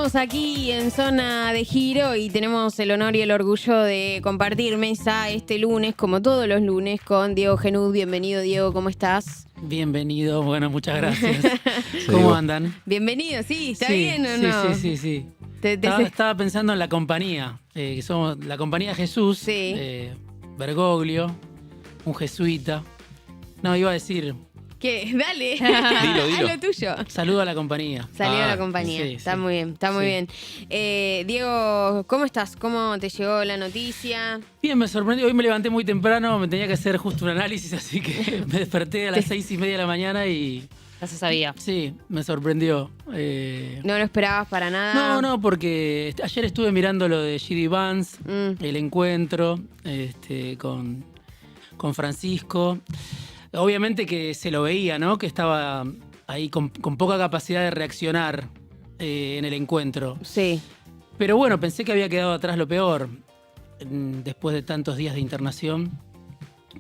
Estamos aquí en Zona de Giro y tenemos el honor y el orgullo de compartir mesa este lunes, como todos los lunes, con Diego Genud. Bienvenido, Diego, ¿cómo estás? Bienvenido, bueno, muchas gracias. ¿Cómo andan? Bienvenido, ¿sí? ¿Está bien o no? Sí. Estaba pensando en la compañía, que somos la compañía de Jesús, Sí. Bergoglio, un jesuita. No, iba a decir... ¿Qué? Dale. Dilo. Haz lo tuyo. Saludo a la compañía. Salió a la compañía. Sí, está sí. muy bien, está muy bien. Diego, ¿cómo estás? ¿Cómo te llegó la noticia? Bien, me sorprendió. Hoy me levanté muy temprano, me tenía que hacer justo un análisis, así que me desperté a las 6:30 de la mañana y... Ya se sabía. Sí, me sorprendió. ¿No lo esperabas para nada? No, porque ayer estuve mirando lo de J.D. Vance, el encuentro con Francisco. Obviamente que se lo veía, ¿no? Que estaba ahí con poca capacidad de reaccionar en el encuentro. Sí. Pero bueno, pensé que había quedado atrás lo peor. Después de tantos días de internación,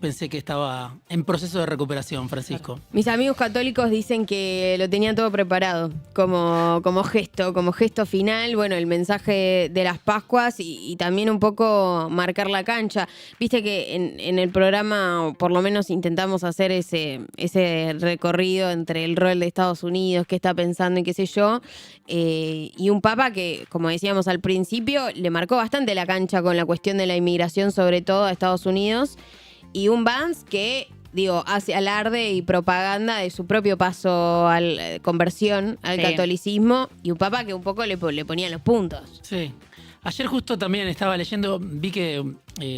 pensé que estaba en proceso de recuperación, Francisco. Mis amigos católicos dicen que lo tenía todo preparado como gesto final, bueno, el mensaje de las Pascuas y también un poco marcar la cancha. Viste que en el programa, por lo menos intentamos hacer ese recorrido entre el rol de Estados Unidos, qué está pensando y qué sé yo, y un papa que, como decíamos al principio, le marcó bastante la cancha con la cuestión de la inmigración, sobre todo a Estados Unidos. Y un Vance que, hace alarde y propaganda de su propio paso a conversión al catolicismo. Y un papa que un poco le ponía los puntos. Sí. Ayer justo también estaba leyendo, vi que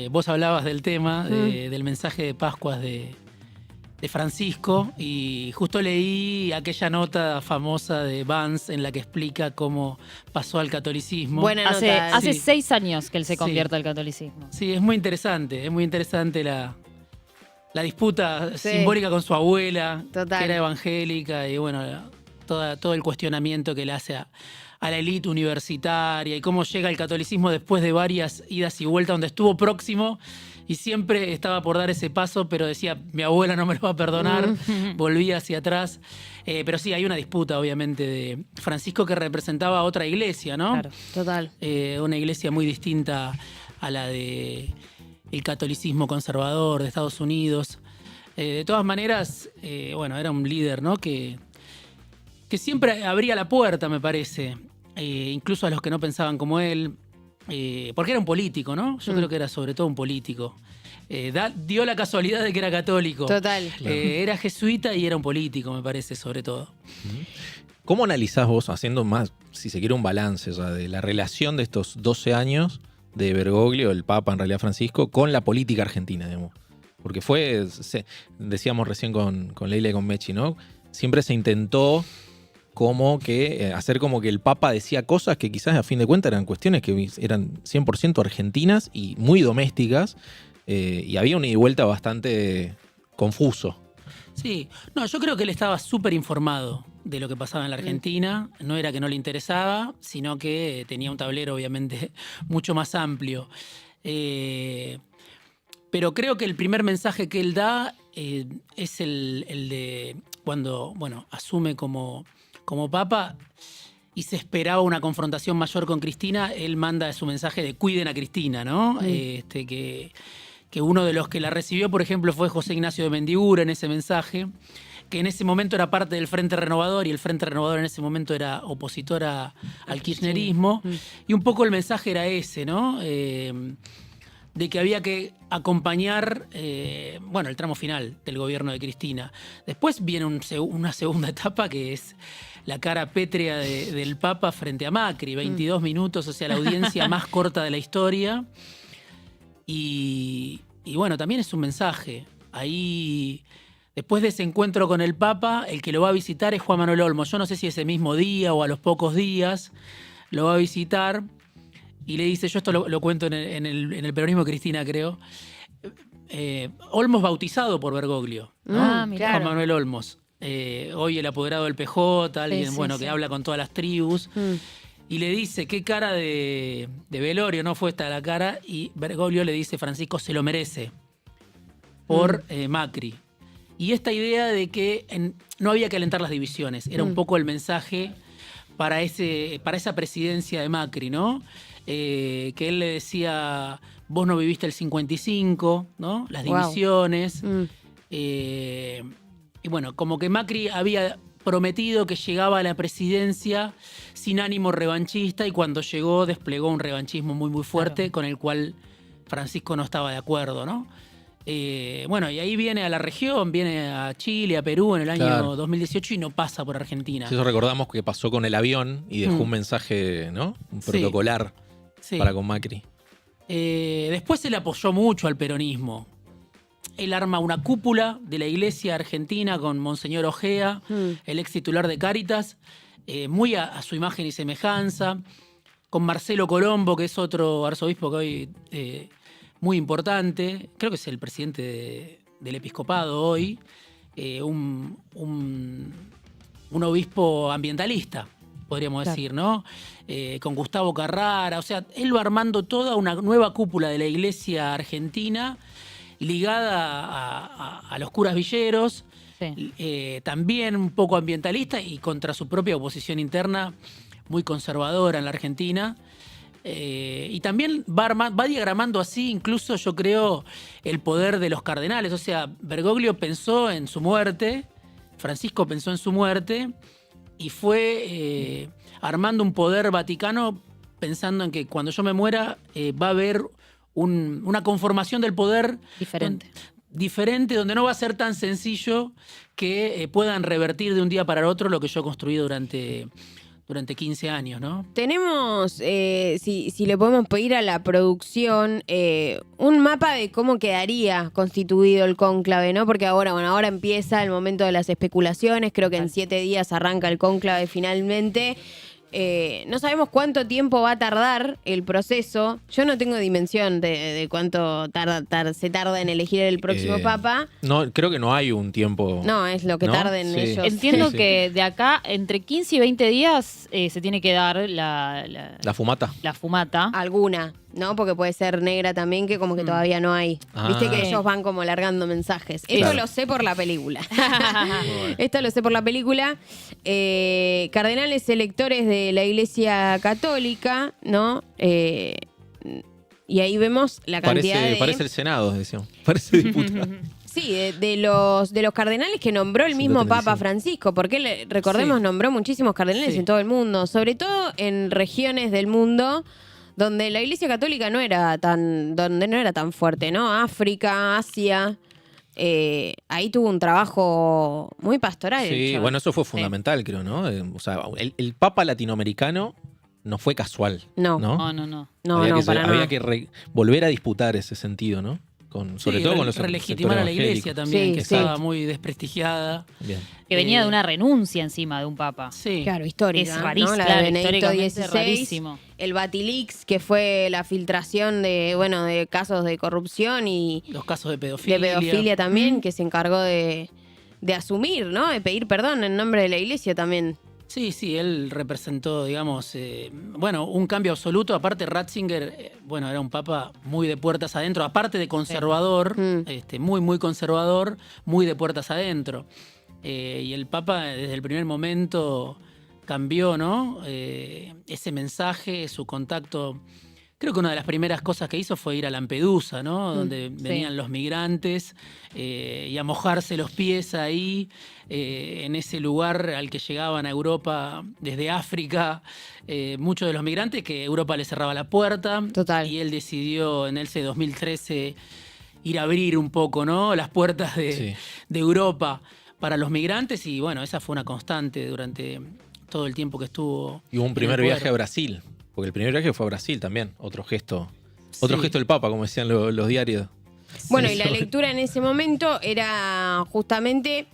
vos hablabas del tema, del mensaje de Pascuas de Francisco. Y justo leí aquella nota famosa de Vance en la que explica cómo pasó al catolicismo. Buena nota. Hace 6 años que él se convierte al catolicismo. Sí, es muy interesante la disputa simbólica con su abuela, Total. que era evangélica, y bueno, todo el cuestionamiento que le hace a la élite universitaria y cómo llega el catolicismo después de varias idas y vueltas donde estuvo próximo y siempre estaba por dar ese paso, pero decía, mi abuela no me lo va a perdonar, volvía hacia atrás. Pero sí, hay una disputa, obviamente, de Francisco que representaba a otra iglesia, ¿no? Claro. Total. Una iglesia muy distinta a la de el catolicismo conservador de Estados Unidos. De todas maneras, era un líder, ¿no? Que siempre abría la puerta, me parece, incluso a los que no pensaban como él, porque era un político, ¿no? Yo creo que era sobre todo un político. Dio la casualidad de que era católico. Total. Era jesuita y era un político, me parece, sobre todo. ¿Cómo analizás vos, haciendo más, si se quiere, un balance de la relación de estos 12 años de Bergoglio, el Papa, en realidad Francisco, con la política argentina, digamos? Porque decíamos recién con Leila y con Mechi, ¿no? Siempre se intentó como que hacer como que el Papa decía cosas que quizás a fin de cuentas eran cuestiones que eran 100% argentinas y muy domésticas, y había un ida y vuelta bastante confuso. Sí, no, yo creo que él estaba súper informado de lo que pasaba en la Argentina. No era que no le interesaba, sino que tenía un tablero obviamente mucho más amplio. Pero creo que el primer mensaje que él da es el de cuando, asume como papa y se esperaba una confrontación mayor con Cristina. Él manda su mensaje de cuiden a Cristina, ¿no? Que uno de los que la recibió, por ejemplo, fue José Ignacio de Mendiburo en ese mensaje, que en ese momento era parte del Frente Renovador, y el Frente Renovador en ese momento era opositor al kirchnerismo. Y un poco el mensaje era ese, ¿no? De que había que acompañar el tramo final del gobierno de Cristina. Después viene una segunda etapa que es la cara pétrea del Papa frente a Macri, 22 minutos, o sea, la audiencia más corta de la historia. Y también es un mensaje. Ahí, después de ese encuentro con el Papa, el que lo va a visitar es Juan Manuel Olmos. Yo no sé si ese mismo día o a los pocos días lo va a visitar y le dice, yo esto lo cuento en el peronismo de Cristina, creo. Olmos bautizado por Bergoglio, ¿no? Claro. Juan Manuel Olmos. Hoy el apoderado del PJ, alguien que habla con todas las tribus. Y le dice, qué cara de velorio, ¿no? Fue esta la cara. Y Bergoglio le dice, Francisco se lo merece por Macri. Y esta idea de que no había que alentar las divisiones. Era un poco el mensaje para esa presidencia de Macri, ¿no? Que él le decía, vos no viviste el 55, ¿no? Las Wow. divisiones. Mm. Y bueno, como que Macri había prometido que llegaba a la presidencia sin ánimo revanchista y cuando llegó desplegó un revanchismo muy, muy fuerte Claro. con el cual Francisco no estaba de acuerdo, ¿no? Bueno, y ahí viene a la región, viene a Chile, a Perú en el año Claro. 2018 y no pasa por Argentina. Sí, eso recordamos que pasó con el avión y dejó Mm. un mensaje, ¿no? Un Sí. protocolar Sí. para con Macri. Después se le apoyó mucho al peronismo. Él arma una cúpula de la iglesia argentina con Monseñor Ojea, el ex titular de Cáritas, muy a su imagen y semejanza, con Marcelo Colombo, que es otro arzobispo que hoy muy importante, creo que es el presidente del episcopado hoy, un obispo ambientalista, podríamos Claro. decir, ¿no? Con Gustavo Carrara, o sea, él va armando toda una nueva cúpula de la iglesia argentina ligada a los curas villeros, Sí. también un poco ambientalista y contra su propia oposición interna, muy conservadora en la Argentina. Y también va diagramando así, incluso yo creo, el poder de los cardenales. O sea, Bergoglio pensó en su muerte, Francisco pensó en su muerte y fue armando un poder vaticano pensando en que cuando yo me muera va a haber una conformación del poder Diferente. donde no va a ser tan sencillo que puedan revertir de un día para el otro lo que yo he construido durante 15 años, ¿no? Tenemos, si le podemos pedir a la producción, un mapa de cómo quedaría constituido el cónclave, ¿no? Porque ahora empieza el momento de las especulaciones, creo que en 7 días arranca el cónclave finalmente. No sabemos cuánto tiempo va a tardar el proceso. Yo no tengo dimensión de cuánto se tarda en elegir el próximo papa. No, creo que no hay un tiempo. No, es lo que ¿no? tarden Sí. ellos. Entiendo Sí, sí. que de acá, entre 15 y 20 días, se tiene que dar la La fumata. fumata. ¿no? Porque puede ser negra también, que como que todavía no hay. Ah. Viste que ellos van como largando mensajes. Esto Claro. lo sé por la película. Bueno. Esto lo sé por la película. Cardenales electores de la Iglesia Católica, ¿no? Y ahí vemos la cantidad Parece el Senado, decíamos. Parece diputado. Sí, de los cardenales que nombró el mismo 135. Papa Francisco, porque él, recordemos, Sí. nombró muchísimos cardenales Sí. en todo el mundo, sobre todo en regiones del mundo donde la Iglesia Católica no era tan fuerte, ¿no? África, Asia. Ahí tuvo un trabajo muy pastoral. el Sí, chabón. bueno, eso fue fundamental, creo, ¿no? O sea, el Papa latinoamericano no fue casual. No. No. Había para había nada. que volver a disputar ese sentido, ¿no? Sobre Sí, todo con los relegitimar a la sectores iglesia evangélicos. también, Sí, que sí. estaba muy desprestigiada. Bien. Que venía Eh, de una renuncia encima de un papa. Sí. Claro, histórica. Es ¿no? rarísimo, La de claro, Benedicto históricamente XVI, rarísimo. el Batilix, que fue la filtración de casos de corrupción y Los casos de de pedofilia. pedofilia también, que se encargó de asumir, ¿no? De pedir perdón en nombre de la iglesia también. Sí, él representó, digamos, un cambio absoluto. Aparte, Ratzinger, era un papa muy de puertas adentro, aparte de conservador, Sí. muy, muy conservador, muy de puertas adentro. Y el papa, desde el primer momento, cambió, ¿no? Ese mensaje, su contacto. Creo que una de las primeras cosas que hizo fue ir a Lampedusa, ¿no? Donde venían los migrantes y a mojarse los pies ahí, en ese lugar al que llegaban a Europa desde África. Muchos de los migrantes que Europa les cerraba la puerta. Total. Y él decidió en ese 2013 ir a abrir un poco, ¿no? Las puertas de Europa para los migrantes. Y bueno, esa fue una constante durante todo el tiempo que estuvo. Y hubo un en primer el poder. viaje a Brasil. Porque el primer viaje fue a Brasil también. Otro gesto Sí. del Papa, como decían los diarios. Bueno, Sí. y la lectura en ese momento era justamente,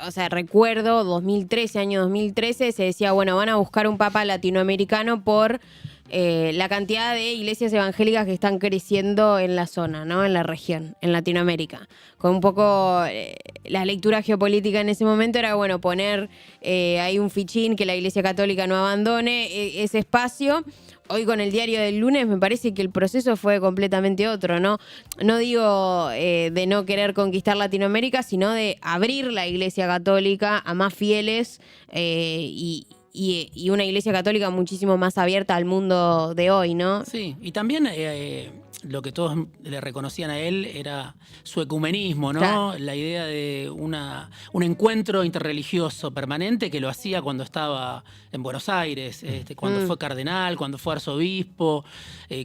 o sea, recuerdo año 2013, se decía, bueno, van a buscar un papa latinoamericano por la cantidad de iglesias evangélicas que están creciendo en la zona, ¿no? En la región, en Latinoamérica. Con un poco la lectura geopolítica en ese momento era, bueno, poner ahí un fichín que la Iglesia Católica no abandone ese espacio. Hoy con el diario del lunes me parece que el proceso fue completamente otro, ¿no? No digo de no querer conquistar Latinoamérica, sino de abrir la Iglesia Católica a más fieles y y una iglesia católica muchísimo más abierta al mundo de hoy, ¿no? Sí, y también lo que todos le reconocían a él era su ecumenismo, ¿no? Claro. La idea de un encuentro interreligioso permanente que lo hacía cuando estaba en Buenos Aires, cuando fue cardenal, cuando fue arzobispo,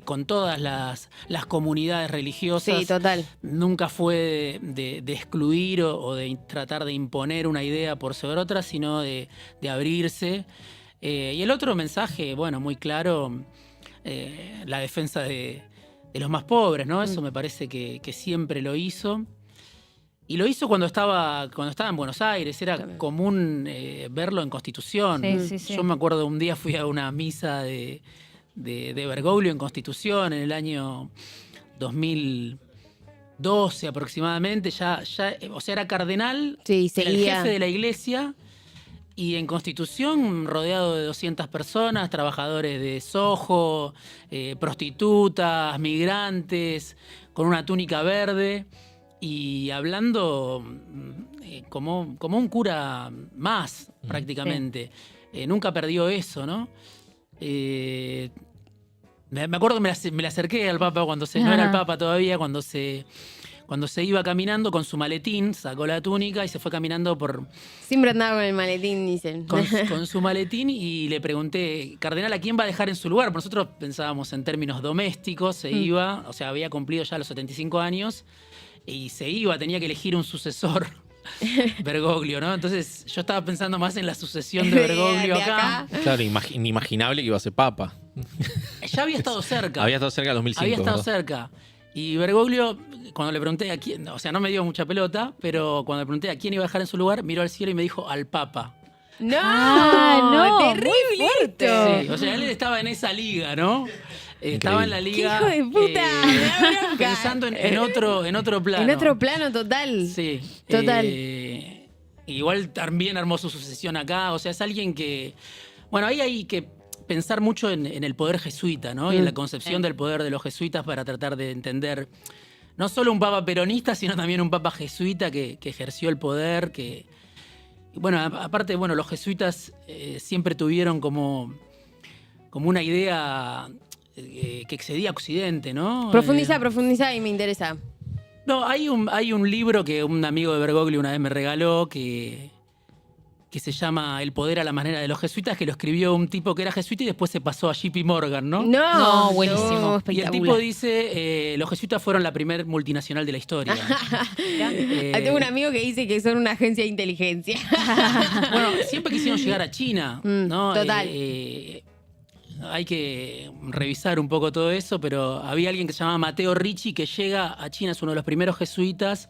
con todas las comunidades religiosas. Sí, total. Nunca fue de excluir o de tratar de imponer una idea por sobre otra, sino de abrirse. Y el otro mensaje, bueno, muy claro, la defensa de los más pobres, ¿no? Eso me parece que siempre lo hizo. Y lo hizo cuando estaba en Buenos Aires. Era común verlo en Constitución. Sí. Yo me acuerdo, un día fui a una misa de Bergoglio en Constitución en el año 2012 aproximadamente. O sea, era cardenal, Sí, era el seguía. jefe de la iglesia. Y en Constitución, rodeado de 200 personas, trabajadores de Soho, prostitutas, migrantes, con una túnica verde y hablando como un cura más, prácticamente. Nunca perdió eso, ¿no? Me acuerdo que me le acerqué al Papa cuando no era el Papa todavía, cuando se iba caminando con su maletín, sacó la túnica y se fue caminando Siempre andaba con el maletín, dicen. con su maletín y le pregunté, cardenal, ¿a quién va a dejar en su lugar? Porque nosotros pensábamos en términos domésticos, se iba, o sea, había cumplido ya los 75 años y se iba, tenía que elegir un sucesor. Bergoglio, ¿no? Entonces yo estaba pensando más en la sucesión de Bergoglio De acá. Claro, inimaginable que iba a ser papa. Ya había estado cerca. Había estado cerca del 2005. Había estado ¿verdad? cerca. Y Bergoglio, cuando le pregunté a quién, o sea, no me dio mucha pelota, pero cuando le pregunté a quién iba a dejar en su lugar, miró al cielo y me dijo al Papa. ¡No! no, ¡Terrible muy fuerte. esto! Sí, o sea, él estaba en esa liga, ¿no? Estaba en la ¡Qué liga. hijo de puta! Me da bronca. Pensando en otro plano. En otro plano total. Sí. Total. Igual también armó su sucesión acá. O sea, es alguien que. Bueno, ahí hay que pensar mucho en el poder jesuita, ¿no? Y en la concepción del poder de los jesuitas para tratar de entender no solo un papa peronista, sino también un papa jesuita que ejerció el poder, que. Bueno, aparte, bueno, los jesuitas siempre tuvieron como una idea que excedía a Occidente, ¿no? Profundiza y me interesa. No, hay un libro que un amigo de Bergoglio una vez me regaló que se llama El poder a la manera de los jesuitas, que lo escribió un tipo que era jesuita y después se pasó a JP Morgan, ¿no? No, buenísimo. Y el tipo dice, los jesuitas fueron la primer multinacional de la historia. Tengo un amigo que dice que son una agencia de inteligencia. Bueno, siempre quisieron llegar a China, ¿no? Total. Hay que revisar un poco todo eso, pero había alguien que se llamaba Matteo Ricci que llega a China, es uno de los primeros jesuitas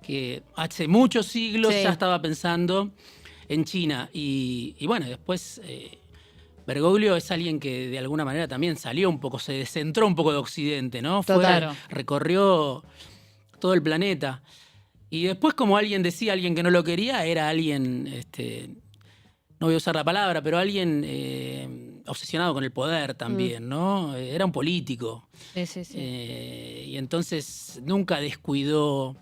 que hace muchos siglos Sí. ya estaba pensando en China. Y bueno, después Bergoglio es alguien que de alguna manera también salió un poco, se descentró un poco de Occidente, ¿no? Total. Recorrió todo el planeta. Y después, como alguien decía, alguien que no lo quería, era alguien, no voy a usar la palabra, pero alguien obsesionado con el poder también, ¿no? Era un político. Sí. Y entonces nunca descuidó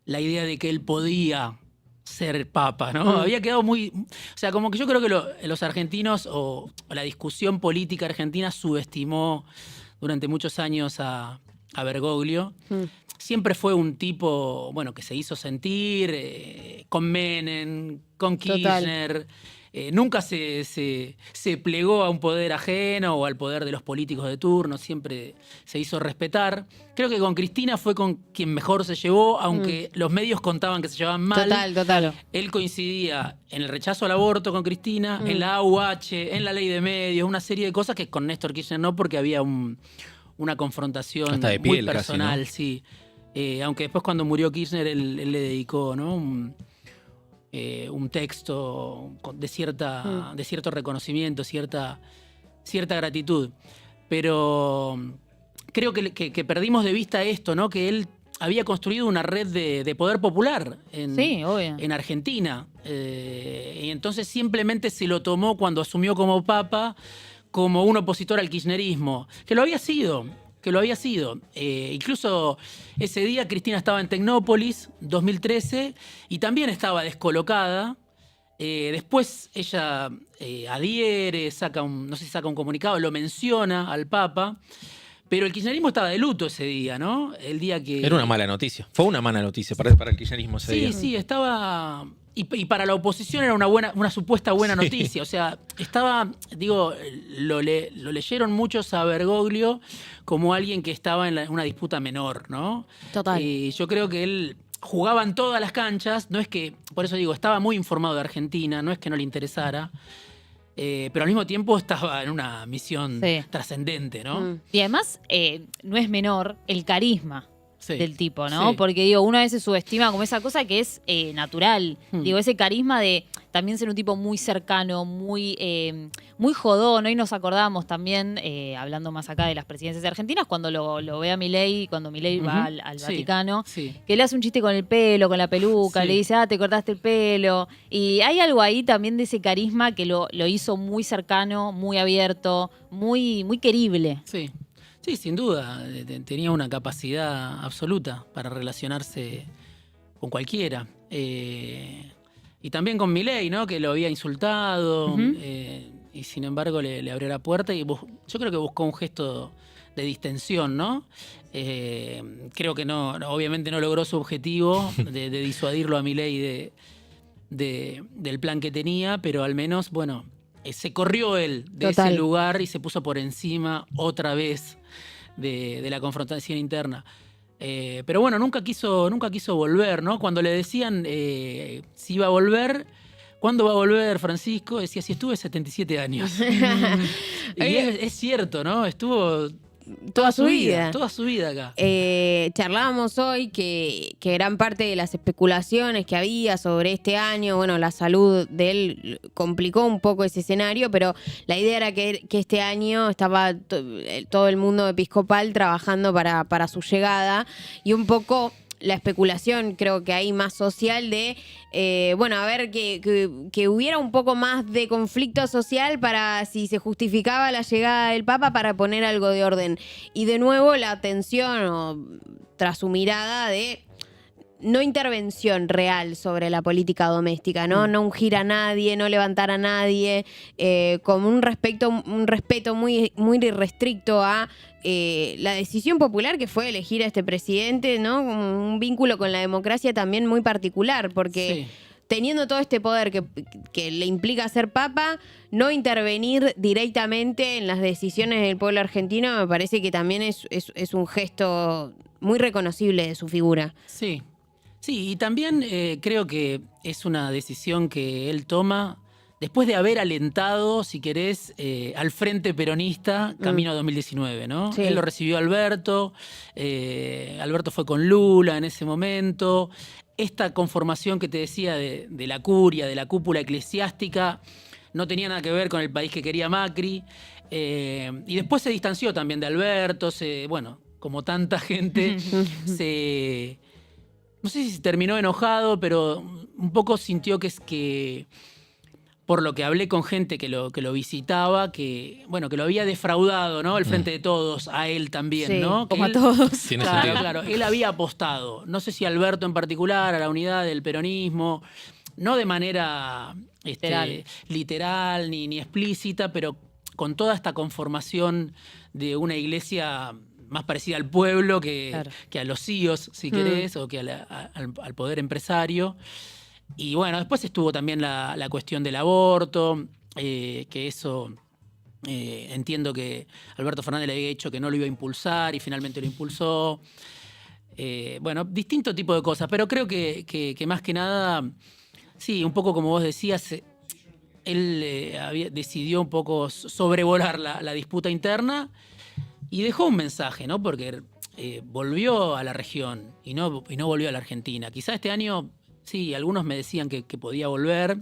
la idea de que él podía ser papa, ¿no? Había quedado muy. O sea, como que yo creo que los argentinos o la discusión política argentina subestimó durante muchos años a Bergoglio. Siempre fue un tipo, bueno, que se hizo sentir con Menem, con Kirchner. Nunca se plegó a un poder ajeno o al poder de los políticos de turno, siempre se hizo respetar. Creo que con Cristina fue con quien mejor se llevó, aunque los medios contaban que se llevaban mal. Total. Él coincidía en el rechazo al aborto con Cristina, en la AUH, en la ley de medios, una serie de cosas que con Néstor Kirchner no, porque había una confrontación Hasta de muy piel casi, personal, ¿no? sí. Aunque después cuando murió Kirchner, él le dedicó, ¿no? Un texto de cierto reconocimiento, cierta gratitud. Pero creo que perdimos de vista esto, ¿no? Que él había construido una red de poder popular Sí, obvio. en Argentina. Y entonces simplemente se lo tomó cuando asumió como papa como un opositor al kirchnerismo, que lo había sido. Incluso ese día Cristina estaba en Tecnópolis, 2013, y también estaba descolocada. Después ella adhiere, no sé si saca un comunicado, lo menciona al Papa, pero el kirchnerismo estaba de luto ese día, ¿no? El día que... Era una mala noticia. Fue una mala noticia para el kirchnerismo ese día. Sí, estaba... Y para la oposición era una supuesta buena noticia. O sea, estaba, digo, lo leyeron muchos a Bergoglio como alguien que estaba en una disputa menor, ¿no? Total. Yo creo que él jugaba en todas las canchas. No es que, por eso digo, estaba muy informado de Argentina, no es que no le interesara. Pero al mismo tiempo estaba en una misión trascendente, ¿no? Y además, no es menor el carisma del tipo, ¿no? Sí. Porque, digo, uno a veces subestima como esa cosa que es natural. Digo, ese carisma de también ser un tipo muy cercano, muy jodón. Hoy nos acordamos también, hablando más acá de las presidencias argentinas, cuando lo ve a Milei, cuando Milei va al Vaticano, que le hace un chiste con el pelo, con la peluca, le dice, te cortaste el pelo. Y hay algo ahí también de ese carisma que lo hizo muy cercano, muy abierto, muy, muy querible. Sí. Sí, sin duda. Tenía una capacidad absoluta para relacionarse con cualquiera. Y también con Milei, ¿no? Que lo había insultado. Y sin embargo le abrió la puerta. Y yo creo que buscó un gesto de distensión, ¿no? Creo que no, obviamente no logró su objetivo de disuadirlo a Milei del plan que tenía, pero al menos, bueno, se corrió él de ese lugar y se puso por encima otra vez de la confrontación interna. Pero bueno, nunca quiso volver, ¿no? Cuando le decían si iba a volver, ¿cuándo va a volver Francisco? Decía, si estuve 77 años. Y es cierto, ¿no? Estuvo toda su vida acá. Charlábamos hoy que gran parte de las especulaciones que había sobre este año, bueno, la salud de él complicó un poco ese escenario, pero la idea era que este año estaba todo el mundo episcopal trabajando para su llegada, y un poco la especulación, creo que hay más social de, bueno, a ver, que hubiera un poco más de conflicto social para si se justificaba la llegada del Papa, para poner algo de orden. Y de nuevo la atención tras su mirada de no intervención real sobre la política doméstica, ¿no? No ungir a nadie, no levantar a nadie, como un respeto muy, muy irrestricto a la decisión popular que fue elegir a este presidente, ¿no? Un vínculo con la democracia también muy particular, porque teniendo todo este poder que le implica ser papa, no intervenir directamente en las decisiones del pueblo argentino me parece que también es un gesto muy reconocible de su figura. Sí, y también creo que es una decisión que él toma después de haber alentado, si querés, al Frente Peronista camino a 2019, ¿no? Él lo recibió Alberto, Alberto fue con Lula en ese momento. Esta conformación que te decía de la curia, de la cúpula eclesiástica, no tenía nada que ver con el país que quería Macri. Y después se distanció también de Alberto, bueno, como tanta gente, no sé si se terminó enojado, pero un poco sintió que por lo que hablé con gente que lo visitaba, que lo había defraudado, ¿no? El Frente de Todos, a él también, ¿no? Como a todos. Claro, él había apostado. No sé si Alberto en particular, a la unidad del peronismo, no de manera literal ni explícita, pero con toda esta conformación de una iglesia más parecida al pueblo que a los CEOs, si querés, o que al poder empresario. Y bueno, después estuvo también la cuestión del aborto, que eso entiendo que Alberto Fernández le había dicho que no lo iba a impulsar y finalmente lo impulsó. Bueno, distinto tipo de cosas, pero creo que más que nada, sí, un poco como vos decías, él decidió un poco sobrevolar la disputa interna y dejó un mensaje, ¿no? Porque volvió a la región y no volvió a la Argentina. Quizá este año, sí, algunos me decían que podía volver,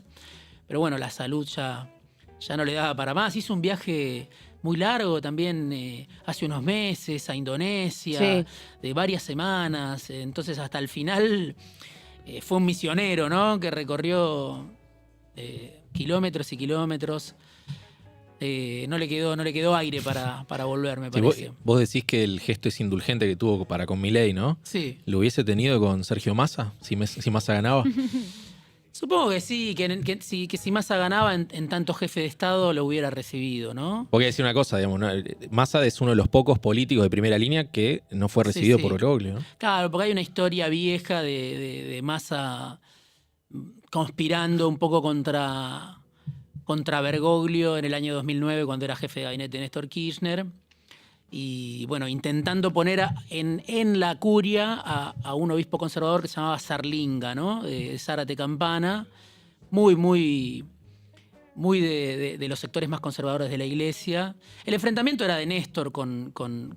pero bueno, la salud ya no le daba para más. Hizo un viaje muy largo también hace unos meses a Indonesia, de varias semanas. Entonces hasta el final fue un misionero, ¿no? Que recorrió kilómetros y kilómetros. No le quedó aire para volver, me parece. Vos decís que el gesto es indulgente que tuvo con Milei, ¿no? Sí. ¿Lo hubiese tenido con Sergio Massa, si Massa ganaba? Supongo que sí, que si Massa ganaba en tanto jefe de Estado lo hubiera recibido, ¿no? Porque decir una cosa, digamos, ¿no? Massa es uno de los pocos políticos de primera línea que no fue recibido Sí. por Bergoglio, ¿no? Claro, porque hay una historia vieja de Massa conspirando un poco contra Bergoglio en el año 2009 cuando era jefe de gabinete de Néstor Kirchner. Y bueno, intentando poner en la curia a un obispo conservador que se llamaba Zarlinga, ¿no? De Zárate Campana, muy de los sectores más conservadores de la iglesia. El enfrentamiento era de Néstor con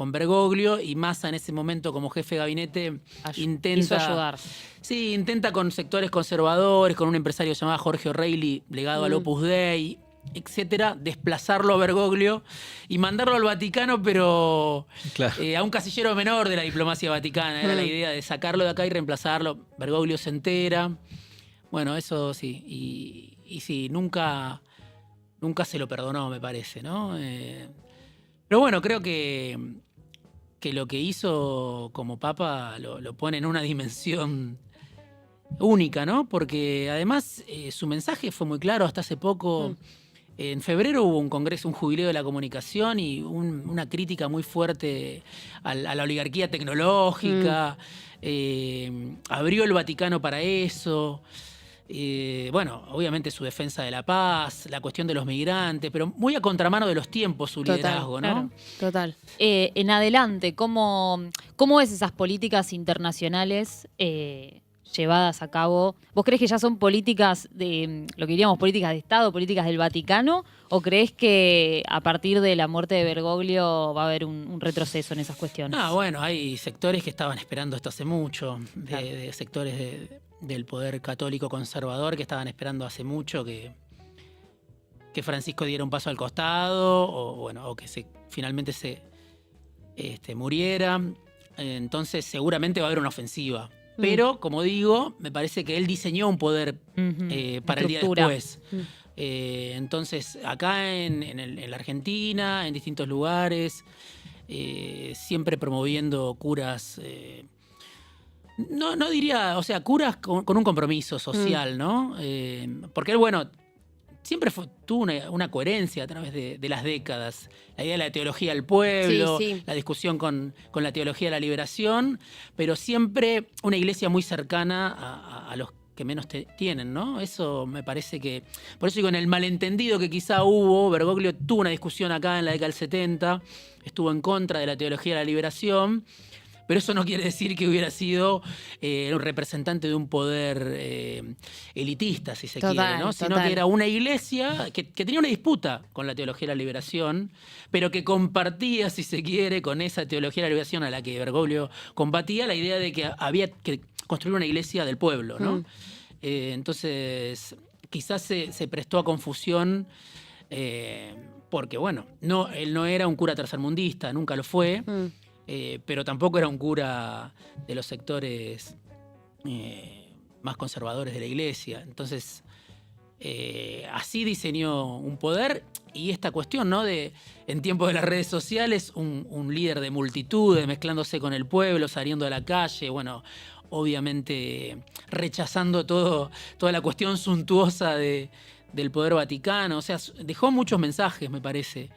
Bergoglio, y Massa en ese momento como jefe de gabinete Quiso intenta ayudar. Sí, intenta con sectores conservadores, con un empresario llamado Jorge O'Reilly, legado al Opus Dei, etcétera, desplazarlo a Bergoglio y mandarlo al Vaticano, pero Claro. a un casillero menor de la diplomacia vaticana. Era la idea de sacarlo de acá y reemplazarlo. Bergoglio se entera. Bueno, eso sí. Y sí, nunca se lo perdonó, me parece, ¿no? Pero bueno, creo que lo que hizo como papa lo pone en una dimensión única, ¿no? Porque además su mensaje fue muy claro hasta hace poco. En febrero hubo un congreso, un jubileo de la comunicación y una crítica muy fuerte a la oligarquía tecnológica. Abrió el Vaticano para eso. Bueno, obviamente su defensa de la paz, la cuestión de los migrantes, pero muy a contramano de los tiempos su liderazgo, ¿no? Claro, total. En adelante, ¿cómo ves esas políticas internacionales llevadas a cabo? ¿Vos crees que ya son políticas de lo que diríamos políticas de Estado, políticas del Vaticano? ¿O crees que a partir de la muerte de Bergoglio va a haber un retroceso en esas cuestiones? Bueno, hay sectores que estaban esperando esto hace mucho, Claro. de sectores del poder católico conservador que estaban esperando hace mucho que Francisco diera un paso al costado o que finalmente se muriera. Entonces seguramente va a haber una ofensiva. Pero, como digo, me parece que él diseñó un poder para el día Estructura. después. Entonces, acá en la Argentina, en distintos lugares, siempre promoviendo curas, no diría, o sea, curas con un compromiso social, ¿no? Porque él, bueno, siempre tuvo una coherencia a través de las décadas. La idea de la teología del pueblo, Sí. la discusión con la teología de la liberación, pero siempre una iglesia muy cercana a los que menos tienen, ¿no? Eso me parece que... Por eso digo, en el malentendido que quizá hubo, Bergoglio tuvo una discusión acá en la década del 70, estuvo en contra de la teología de la liberación, pero eso no quiere decir que hubiera sido un representante de un poder elitista, si se quiere, ¿no? Sino total. que era una iglesia que tenía una disputa con la teología de la liberación, pero que compartía, si se quiere, con esa teología de la liberación a la que Bergoglio combatía, la idea de que había que construir una iglesia del pueblo, ¿no? Entonces, quizás se prestó a confusión porque, bueno, él no era un cura tercermundista, nunca lo fue. Pero tampoco era un cura de los sectores más conservadores de la iglesia. Entonces, así diseñó un poder y esta cuestión, ¿no? En tiempos de las redes sociales, un líder de multitudes, mezclándose con el pueblo, saliendo a la calle, bueno, obviamente rechazando toda la cuestión suntuosa del poder vaticano. O sea, dejó muchos mensajes, me parece.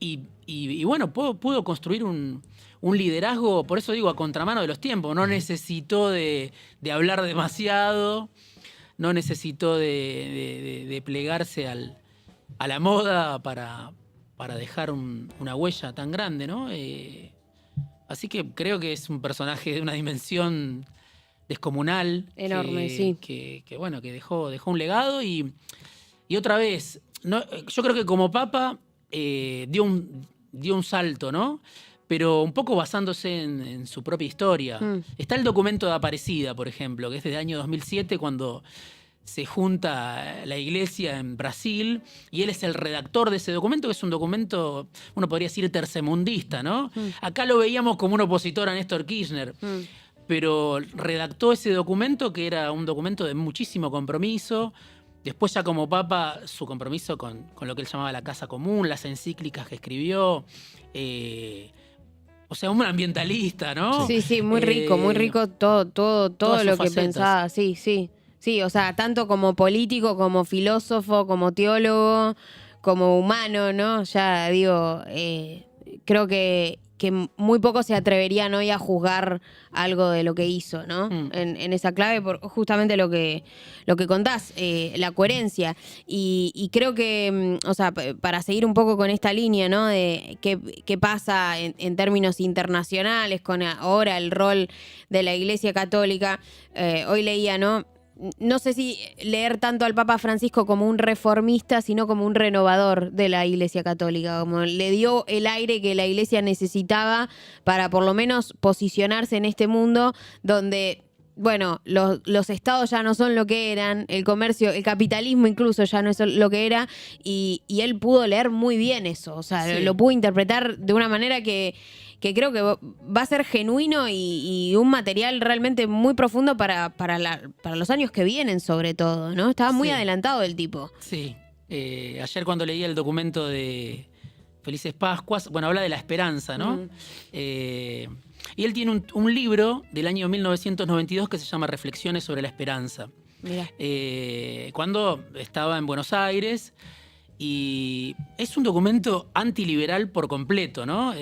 Y bueno, pudo construir un liderazgo, por eso digo, a contramano de los tiempos. No necesitó de hablar demasiado, no necesitó de plegarse a la moda para dejar una huella tan grande, ¿no? Así que creo que es un personaje de una dimensión descomunal. Enorme, sí. Que bueno, que dejó un legado y otra vez, yo creo que como papa dio un salto, ¿no? Pero un poco basándose en su propia historia. Está el documento de Aparecida, por ejemplo, que es desde el año 2007, cuando se junta la iglesia en Brasil, y él es el redactor de ese documento, que es un documento, uno podría decir, tercermundista, ¿no? Acá lo veíamos como un opositor a Néstor Kirchner, pero redactó ese documento, que era un documento de muchísimo compromiso. Después, ya como papa, su compromiso con lo que él llamaba la casa común, las encíclicas que escribió, o sea, un ambientalista, ¿no? Sí, muy rico todo todas lo sus que facetas. pensaba, sí. Sí, o sea, tanto como político, como filósofo, como teólogo, como humano, ¿no? Ya digo, creo que muy pocos se atreverían hoy a juzgar algo de lo que hizo, ¿no? En esa clave, por justamente lo que contás, la coherencia. Y creo que, o sea, para seguir un poco con esta línea, ¿no? De qué pasa en términos internacionales con ahora el rol de la Iglesia Católica. Hoy leía, ¿no? No sé si leer tanto al Papa Francisco como un reformista, sino como un renovador de la Iglesia Católica, como le dio el aire que la Iglesia necesitaba para por lo menos posicionarse en este mundo donde, bueno, los estados ya no son lo que eran, el comercio, el capitalismo incluso ya no es lo que era, y él pudo leer muy bien eso, o sea, Sí. lo pudo interpretar de una manera que creo que va a ser genuino y un material realmente muy profundo para los años que vienen, sobre todo, ¿no? Estaba muy Sí. adelantado el tipo. Sí. Ayer cuando leí el documento de Felices Pascuas, bueno, habla de la esperanza, ¿no? Y él tiene un libro del año 1992 que se llama Reflexiones sobre la esperanza. Mirá. Cuando estaba en Buenos Aires, y es un documento antiliberal por completo, ¿no?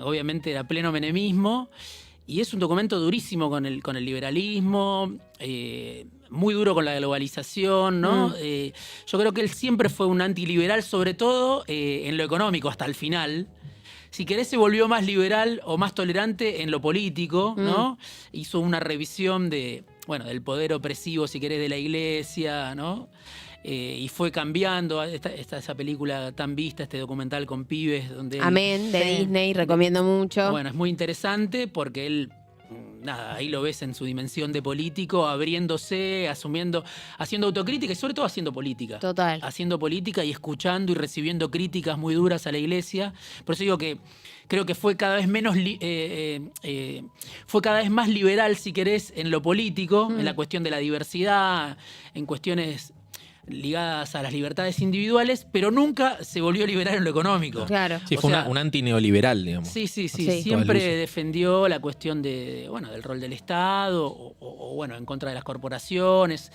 Obviamente era pleno menemismo, y es un documento durísimo con el liberalismo, muy duro con la globalización, ¿no? Yo creo que él siempre fue un antiliberal, sobre todo en lo económico, hasta el final. Si querés, se volvió más liberal o más tolerante en lo político, ¿no? Hizo una revisión del poder opresivo, si querés, de la Iglesia, ¿no? Y fue cambiando. Esa película tan vista, este documental con pibes, donde Amén, de Disney, recomiendo mucho. Bueno, es muy interesante porque él, nada, ahí lo ves en su dimensión de político, abriéndose, asumiendo, haciendo autocrítica y sobre todo haciendo política. Total. Haciendo política y escuchando y recibiendo críticas muy duras a la Iglesia. Por eso digo que creo que fue cada vez fue cada vez más liberal, si querés, en lo político, en la cuestión de la diversidad, en cuestiones ligadas a las libertades individuales, pero nunca se volvió liberal en lo económico. Claro. Sí, O fue sea, un antineoliberal, digamos. Sí. Sí. Siempre defendió la cuestión del rol del Estado o en contra de las corporaciones.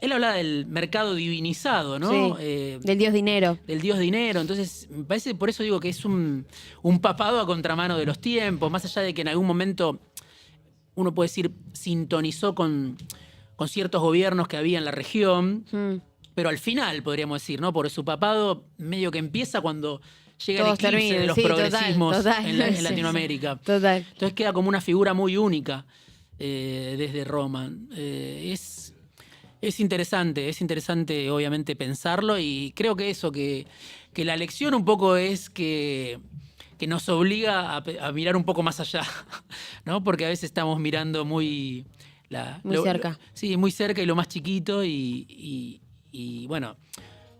Él hablaba del mercado divinizado, ¿no? Sí, del dios dinero. Del dios dinero. Entonces, me parece, por eso digo que es un papado a contramano de los tiempos, más allá de que en algún momento uno puede decir sintonizó con ciertos gobiernos que había en la región. Pero al final, podríamos decir, ¿no? Por su papado medio que empieza cuando llega Todos el eclipse terminan, de los sí, progresismos total. en Sí, Latinoamérica. Total. Entonces queda como una figura muy única desde Roma. Es interesante obviamente pensarlo, y creo que eso, que la lección un poco es que nos obliga a mirar un poco más allá, ¿no? Porque a veces estamos mirando muy cerca. Sí, muy cerca y lo más chiquito, y bueno,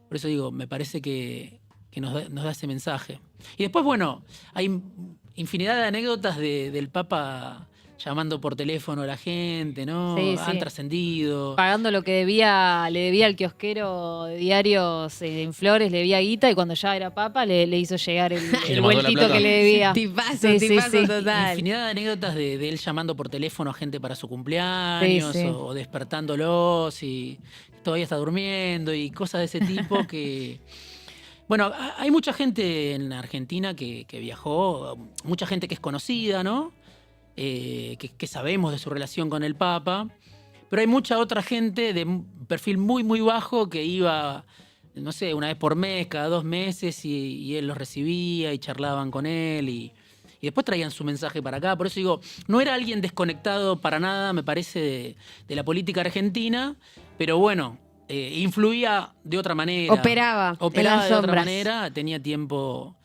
por eso digo, me parece que nos da ese mensaje. Y después, bueno, hay infinidad de anécdotas del Papa llamando por teléfono a la gente, ¿no? Sí, Han sí. trascendido. Pagando lo que le debía al kiosquero de diarios en Flores, le debía guita, y cuando ya era papa le hizo llegar el mandó la vueltito plata. que le debía. Tipazo, Sí, sí, tipazo sí. total. Infinidad de anécdotas de él llamando por teléfono a gente para su cumpleaños, Sí, sí. o despertándolos y todavía está durmiendo y cosas de ese tipo que... Bueno, hay mucha gente en Argentina que viajó, mucha gente que es conocida, ¿no? Que sabemos de su relación con el Papa, pero hay mucha otra gente de un perfil muy, muy bajo que iba, no sé, una vez por mes, cada 2 meses, y él los recibía y charlaban con él, y después traían su mensaje para acá. Por eso digo, no era alguien desconectado para nada, me parece, de la política argentina, pero bueno, influía de otra manera. Operaba en las de otra sombras. manera, tenía tiempo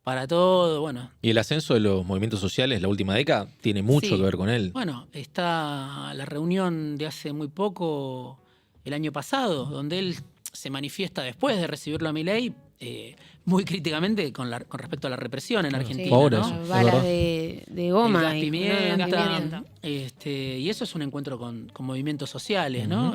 para todo, bueno. Y el ascenso de los movimientos sociales la última década tiene mucho Sí. que ver con él. Bueno, está la reunión de hace muy poco, el año pasado, donde él se manifiesta después de recibirlo a Milei, muy críticamente con respecto a la represión en Argentina, Ahora, ¿no? sí. Balas verdad. de goma. El gas y- pimienta, gas pimienta. y eso es un encuentro con movimientos sociales, ¿no?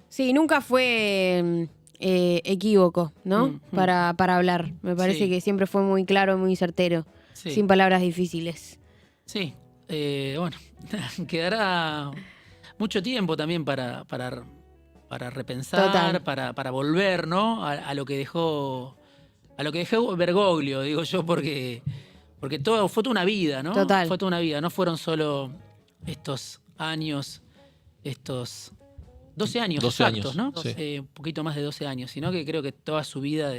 Sí, nunca fue equívoco, ¿no? Mm, Para hablar. Me parece Sí. que siempre fue muy claro, muy certero. Sí. Sin palabras difíciles. Sí, bueno, quedará mucho tiempo también para repensar, Total. para volver, ¿no? A lo que dejó Bergoglio, digo yo, porque fue toda una vida, ¿no? Total. Fue toda una vida, no fueron solo estos años, estos 12 años 12 exactos, años, ¿no? sí. Un poquito más de 12 años, sino que creo que toda su vida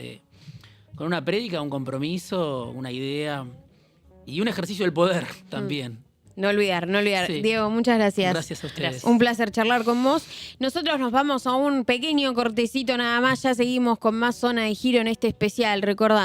con una prédica, un compromiso, una idea y un ejercicio del poder también. No olvidar, no olvidar. Sí. Diego, muchas gracias. Gracias a ustedes. Un placer charlar con vos. Nosotros nos vamos a un pequeño cortecito nada más. Ya seguimos con más Zona de Giro en este especial. Recordando.